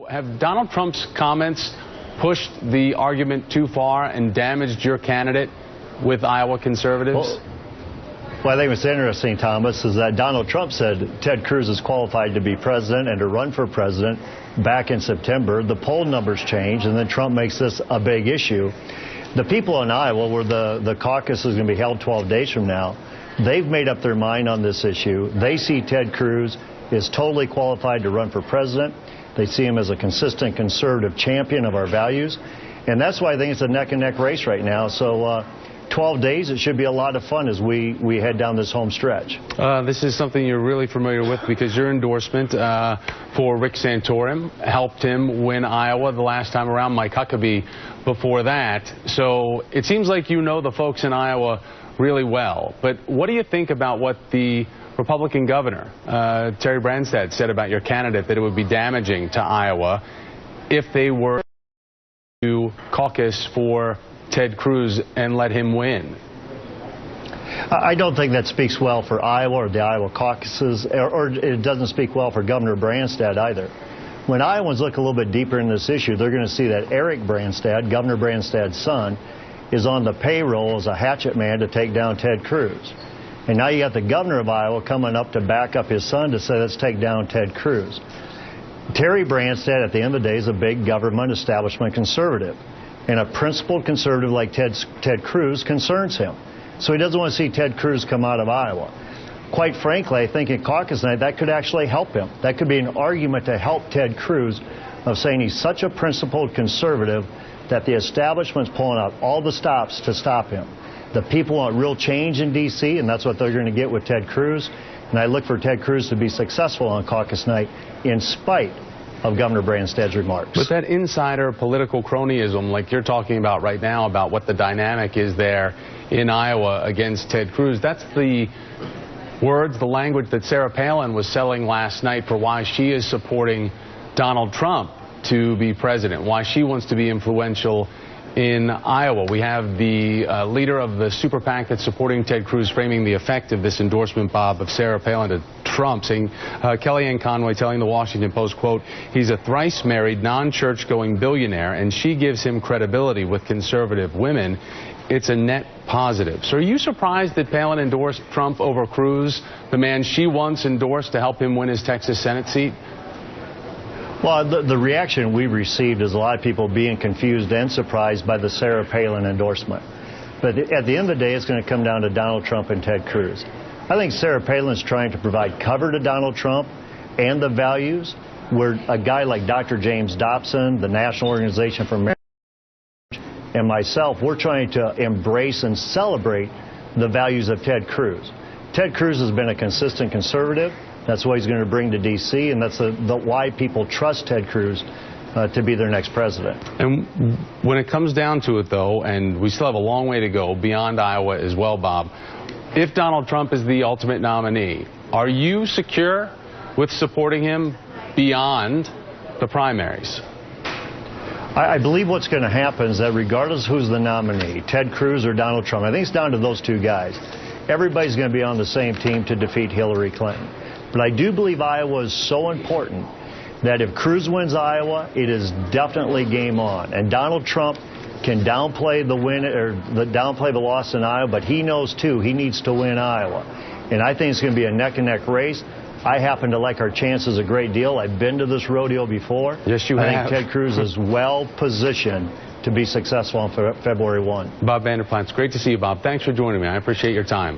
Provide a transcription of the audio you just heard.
have Donald Trump's comments pushed the argument too far and damaged your candidate with Iowa conservatives? Well, I think what's interesting, Thomas, is that Donald Trump said Ted Cruz is qualified to be president and to run for president back in September. The poll numbers change, and then Trump makes this a big issue. The people in Iowa, where the caucus is going to be held 12 days from now, they've made up their mind on this issue. They see Ted Cruz is totally qualified to run for president. They see him as a consistent conservative champion of our values. And that's why I think it's a neck-and-neck race right now. So 12 days, it should be a lot of fun as we head down this home stretch. This is something you're really familiar with because your endorsement for Rick Santorum helped him win Iowa the last time around, Mike Huckabee before that. So it seems like you know the folks in Iowa really well. But what do you think about what the Republican governor, Terry Branstad, said about your candidate, that it would be damaging to Iowa if they were to caucus for Ted Cruz and let him win? I don't think that speaks well for Iowa or the Iowa caucuses, or it doesn't speak well for Governor Branstad either. When Iowans look a little bit deeper in this issue, they're going to see that Eric Branstad, Governor Branstad's son, is on the payroll as a hatchet man to take down Ted Cruz. And now you got the governor of Iowa coming up to back up his son to say, let's take down Ted Cruz. Terry Branstad, at the end of the day, is a big government establishment conservative. And a principled conservative like Ted Cruz concerns him. So he doesn't want to see Ted Cruz come out of Iowa. Quite frankly, I think in caucus night, that could actually help him. That could be an argument to help Ted Cruz of saying he's such a principled conservative that the establishment's pulling out all the stops to stop him. The people want real change in D.C., and that's what they're going to get with Ted Cruz. And I look for Ted Cruz to be successful on caucus night in spite of Governor Branstad's remarks. But that insider political cronyism, like you're talking about right now, about what the dynamic is there in Iowa against Ted Cruz, that's the words, the language that Sarah Palin was selling last night for why she is supporting Donald Trump to be president, why she wants to be influential in Iowa. We have the leader of the super PAC that's supporting Ted Cruz framing the effect of this endorsement, Bob, of Sarah Palin to Trump, saying, Kellyanne Conway telling the Washington Post, quote, he's a thrice married, non-church-going billionaire, and she gives him credibility with conservative women. It's a net positive. So are you surprised that Palin endorsed Trump over Cruz, the man she once endorsed to help him win his Texas Senate seat? Well, the reaction we received is a lot of people being confused and surprised by the Sarah Palin endorsement. But at the end of the day, it's going to come down to Donald Trump and Ted Cruz. I think Sarah Palin is trying to provide cover to Donald Trump and the values, where a guy like Dr. James Dobson, the National Organization for Marriage, and myself, we're trying to embrace and celebrate the values of Ted Cruz. Ted Cruz has been a consistent conservative. That's what he's going to bring to D.C., and that's why people trust Ted Cruz to be their next president. And when it comes down to it, though, and we still have a long way to go beyond Iowa as well, Bob, if Donald Trump is the ultimate nominee, are you secure with supporting him beyond the primaries? I believe what's going to happen is that regardless who's the nominee, Ted Cruz or Donald Trump, I think it's down to those two guys. Everybody's going to be on the same team to defeat Hillary Clinton. But I do believe Iowa is so important that if Cruz wins Iowa, it is definitely game on. And Donald Trump can downplay the win or downplay the loss in Iowa, but he knows too he needs to win Iowa. And I think it's going to be a neck-and-neck race. I happen to like our chances a great deal. I've been to this rodeo before. Yes, you have. I think Ted Cruz is well positioned to be successful on February 1. Bob Vander Plaats, great to see you, Bob. Thanks for joining me. I appreciate your time.